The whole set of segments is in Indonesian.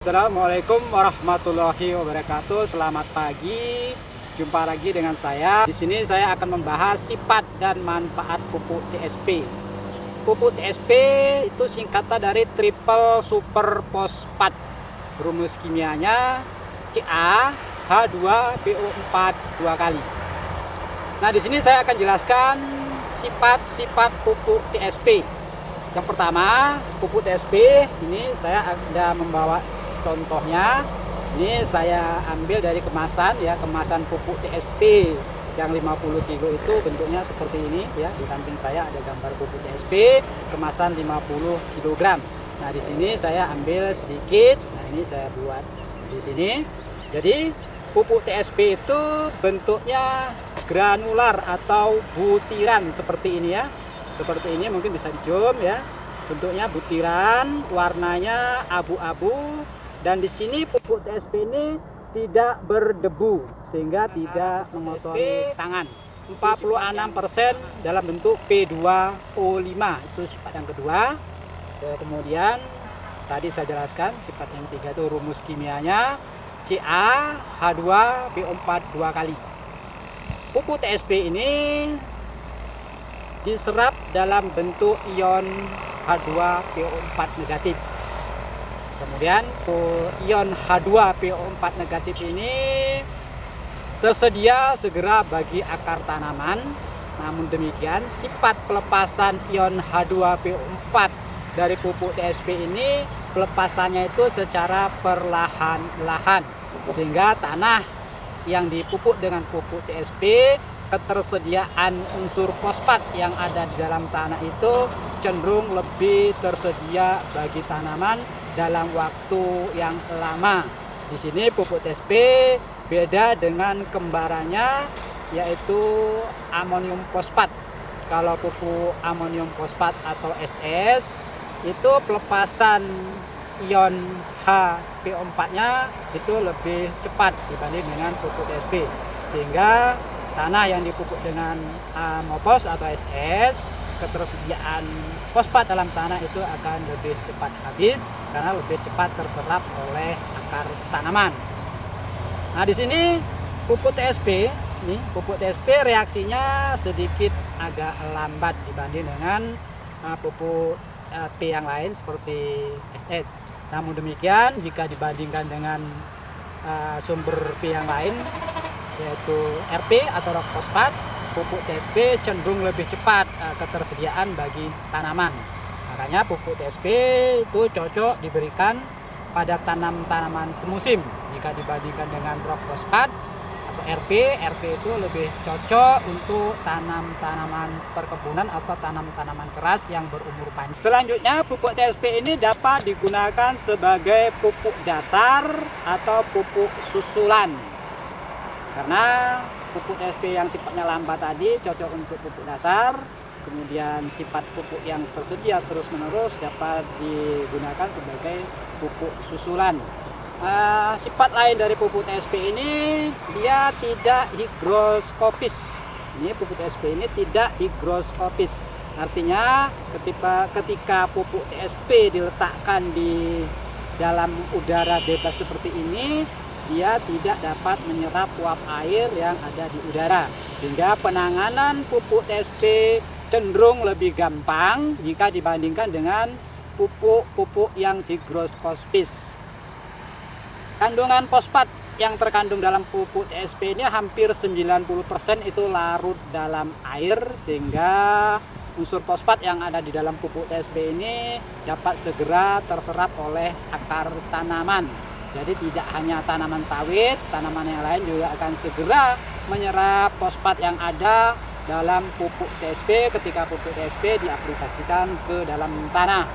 Assalamualaikum warahmatullahi wabarakatuh. Selamat pagi. Jumpa lagi dengan saya. Di sini saya akan membahas sifat dan manfaat pupuk TSP. Pupuk TSP itu singkatan dari triple super fosfat. Rumus kimianya CaH2PO4 dua kali. Nah, di sini saya akan jelaskan sifat-sifat pupuk TSP. Yang pertama, pupuk TSP ini saya ada membawa contohnya. Ini saya ambil dari kemasan ya, kemasan pupuk TSP yang 50 kilo itu bentuknya seperti ini ya. Di samping saya ada gambar pupuk TSP kemasan 50 kg. Nah, di sini saya ambil sedikit. Nah, ini saya buat di sini. Jadi pupuk TSP itu bentuknya granular atau butiran seperti ini ya. Seperti ini, mungkin bisa di zoom ya. Bentuknya butiran, warnanya abu-abu, dan di sini pupuk TSP ini tidak berdebu sehingga tidak mengotori tangan. 46% dalam bentuk P2O5 itu sifat yang kedua. Kemudian tadi saya jelaskan sifat yang ketiga itu rumus kimianya CaH2PO4 dua kali. Pupuk TSP ini diserap dalam bentuk ion H2PO4 negatif. Kemudian ion H2PO4 negatif ini tersedia segera bagi akar tanaman. Namun demikian, sifat pelepasan ion H2PO4 dari pupuk TSP ini pelepasannya itu secara perlahan-lahan, sehingga tanah yang dipupuk dengan pupuk TSP, ketersediaan unsur fosfat yang ada di dalam tanah itu cenderung lebih tersedia bagi tanaman dalam waktu yang lama. Di sini pupuk TSP beda dengan kembarannya, yaitu amonium fosfat. Kalau pupuk amonium fosfat atau SS itu pelepasan ion HPO4-nya itu lebih cepat dibanding dengan pupuk TSP, sehingga tanah yang dipupuk dengan Amopos atau SS, ketersediaan fosfat dalam tanah itu akan lebih cepat habis karena lebih cepat terserap oleh akar tanaman. Nah, di sini pupuk TSP reaksinya sedikit agak lambat dibanding dengan pupuk P yang lain seperti SS. Namun demikian, jika dibandingkan dengan sumber P yang lain yaitu RP atau rock fosfat, pupuk TSP cenderung lebih cepat ketersediaan bagi tanaman. Makanya pupuk TSP itu cocok diberikan pada tanaman semusim jika dibandingkan dengan rock fosfat atau RP. RP itu lebih cocok untuk tanaman perkebunan atau tanaman keras yang berumur panjang. Selanjutnya, pupuk TSP ini dapat digunakan sebagai pupuk dasar atau pupuk susulan. Karena pupuk TSP yang sifatnya lambat tadi cocok untuk pupuk dasar, kemudian sifat pupuk yang tersedia terus-menerus dapat digunakan sebagai pupuk susulan. Sifat lain dari pupuk TSP ini, dia tidak higroskopis. Ini pupuk TSP ini tidak higroskopis. Artinya ketika pupuk TSP diletakkan di dalam udara bebas seperti ini, dia tidak dapat menyerap uap air yang ada di udara, sehingga penanganan pupuk TSP cenderung lebih gampang jika dibandingkan dengan pupuk-pupuk yang higroskopis. Kandungan fosfat yang terkandung dalam pupuk TSP ini hampir 90% itu larut dalam air, sehingga unsur fosfat yang ada di dalam pupuk TSP ini dapat segera terserap oleh akar tanaman. Jadi tidak hanya tanaman sawit, tanaman yang lain juga akan segera menyerap fosfat yang ada dalam pupuk TSP ketika pupuk TSP diaplikasikan ke dalam tanah.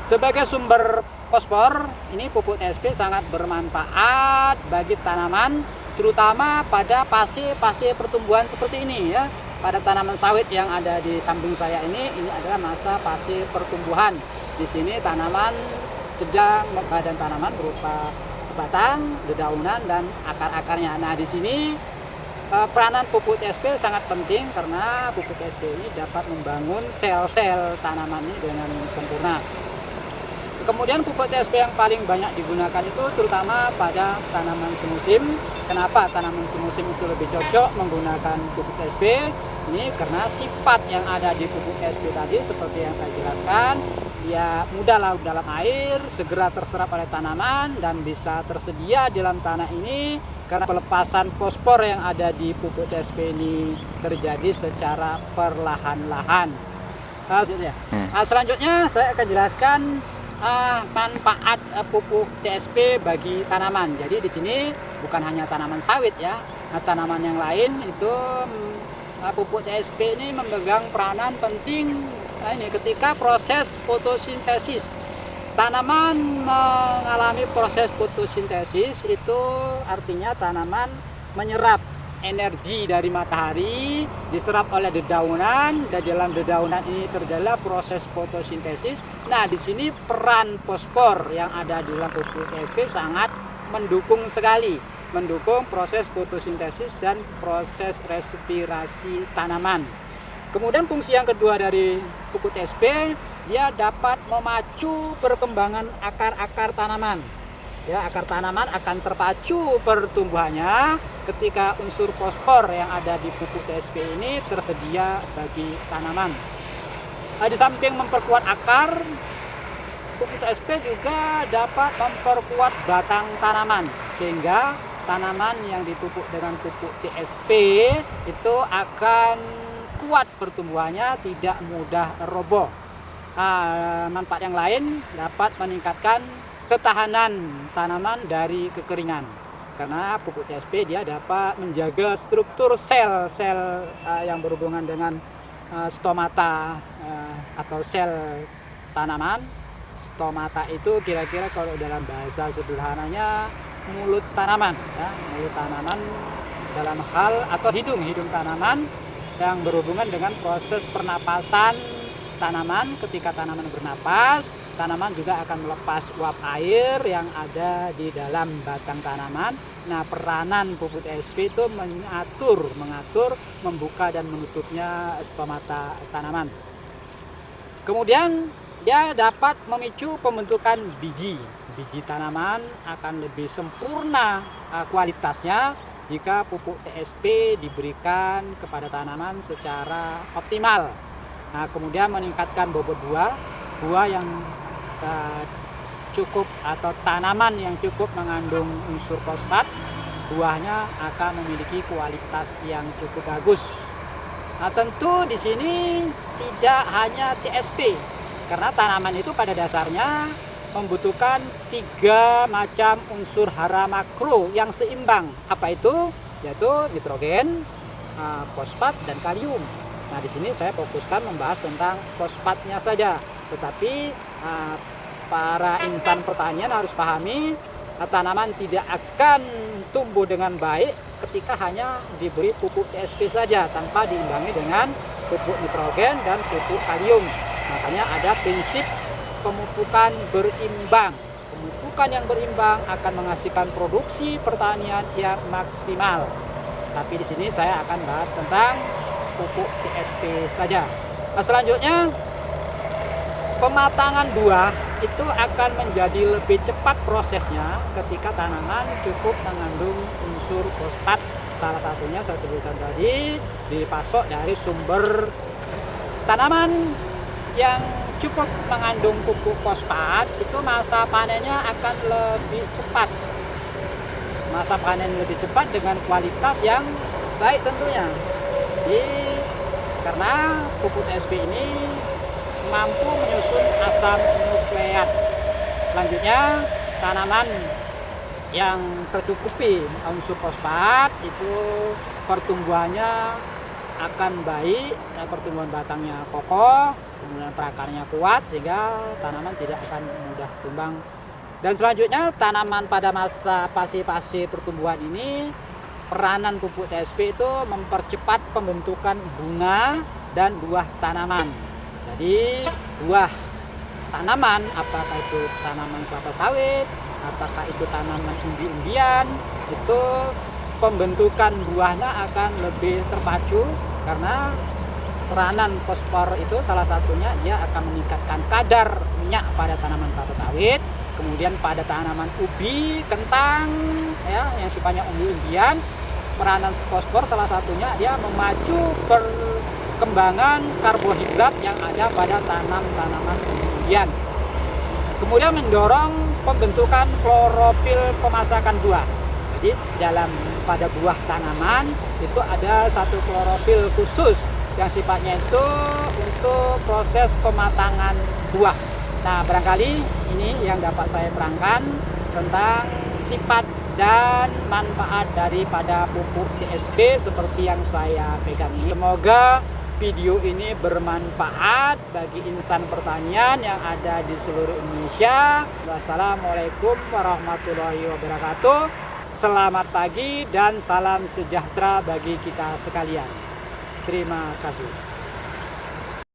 Sebagai sumber fosfor, ini pupuk TSP sangat bermanfaat bagi tanaman, terutama pada fase pertumbuhan seperti ini ya. Pada tanaman sawit yang ada di samping saya ini adalah masa fase pertumbuhan. Di sini tanaman sedang badan tanaman berupa batang, dedaunan, dan akar-akarnya. Nah, di sini peranan pupuk TSP sangat penting karena pupuk TSP ini dapat membangun sel-sel tanaman ini dengan sempurna. Kemudian pupuk TSP yang paling banyak digunakan itu terutama pada tanaman semusim. Kenapa tanaman semusim itu lebih cocok menggunakan pupuk TSP? Ini karena sifat yang ada di pupuk TSP tadi seperti yang saya jelaskan, dia mudah larut dalam air, segera terserap oleh tanaman dan bisa tersedia di dalam tanah ini karena pelepasan fosfor yang ada di pupuk TSP ini terjadi secara perlahan-lahan. Selanjutnya saya akan jelaskan manfaat pupuk TSP bagi tanaman. Jadi di sini bukan hanya tanaman sawit ya, tanaman yang lain itu pupuk TSP ini memegang peranan penting ini ketika proses fotosintesis. Tanaman mengalami proses fotosintesis itu artinya tanaman menyerap energi dari matahari, diserap oleh dedaunan, dan dalam dedaunan ini terjadi proses fotosintesis. Nah, di sini peran fosfor yang ada di dalam pupuk TSP sangat mendukung sekali, mendukung proses fotosintesis dan proses respirasi tanaman. Kemudian fungsi yang kedua dari pupuk TSP, dia dapat memacu perkembangan akar-akar tanaman. Ya, akar tanaman akan terpacu pertumbuhannya ketika unsur fosfor yang ada di pupuk TSP ini tersedia bagi tanaman. Di samping memperkuat akar, pupuk TSP juga dapat memperkuat batang tanaman sehingga tanaman yang dipupuk dengan pupuk TSP itu akan kuat pertumbuhannya, tidak mudah roboh. Manfaat yang lain dapat meningkatkan ketahanan tanaman dari kekeringan karena pupuk TSP dia dapat menjaga struktur sel-sel yang berhubungan dengan stomata atau sel tanaman. Stomata itu kira-kira kalau dalam bahasa sederhananya mulut tanaman ya, mulut tanaman dalam hal atau hidung tanaman yang berhubungan dengan proses pernapasan tanaman. Ketika tanaman bernapas, tanaman juga akan melepas uap air yang ada di dalam batang tanaman. Nah, peranan pupuk TSP itu mengatur, membuka dan menutupnya stomata tanaman. Kemudian dia dapat memicu pembentukan biji. Biji tanaman akan lebih sempurna kualitasnya jika pupuk TSP diberikan kepada tanaman secara optimal. Nah, kemudian meningkatkan bobot buah yang cukup atau tanaman yang cukup mengandung unsur fosfat, buahnya akan memiliki kualitas yang cukup bagus. Nah, tentu di sini tidak hanya TSP, karena tanaman itu pada dasarnya membutuhkan 3 macam unsur hara makro yang seimbang. Apa itu? Yaitu nitrogen, fosfat, dan kalium. Nah, di sini saya fokuskan membahas tentang fosfatnya saja. Tetapi para insan pertanian harus pahami tanaman tidak akan tumbuh dengan baik ketika hanya diberi pupuk TSP saja tanpa diimbangi dengan pupuk nitrogen dan pupuk kalium. Makanya ada prinsip pemupukan berimbang. Pemupukan yang berimbang akan menghasilkan produksi pertanian yang maksimal. Tapi di sini saya akan bahas tentang pupuk TSP saja. Nah, selanjutnya pematangan buah itu akan menjadi lebih cepat prosesnya ketika tanaman cukup mengandung unsur fosfat. Salah satunya saya sebutkan tadi dipasok dari sumber tanaman yang cukup mengandung pupuk fosfat, itu masa panennya akan lebih cepat. Masa panen lebih cepat dengan kualitas yang baik tentunya. Jadi karena pupuk TSP ini mampu menyusun asam nukleat. Selanjutnya tanaman yang tercukupi unsur fosfat itu pertumbuhannya akan baik, pertumbuhan batangnya kokoh, kemudian perakarnya kuat sehingga tanaman tidak akan mudah tumbang. Dan selanjutnya tanaman pada masa fase-fase pertumbuhan ini, peranan pupuk TSP itu mempercepat pembentukan bunga dan buah tanaman. Jadi buah tanaman, apakah itu tanaman kelapa sawit, apakah itu tanaman umbi-umbian, itu pembentukan buahnya akan lebih terpacu karena peranan fosfor itu salah satunya dia akan meningkatkan kadar minyak pada tanaman kelapa sawit, kemudian pada tanaman ubi, kentang, ya, yang sifatnya umbi-umbian. Peranan fosfor salah satunya dia memacu perkembangan karbohidrat yang ada pada tanaman umbi-umbian. Kemudian mendorong pembentukan klorofil pemasakan buah. Jadi pada buah tanaman itu ada satu klorofil khusus yang sifatnya itu untuk proses pematangan buah. Nah, barangkali ini yang dapat saya terangkan tentang sifat dan manfaat daripada pupuk TSP seperti yang saya pegang ini. Semoga video ini bermanfaat bagi insan pertanian yang ada di seluruh Indonesia. Wassalamualaikum warahmatullahi wabarakatuh. Selamat pagi dan salam sejahtera bagi kita sekalian. Terima kasih.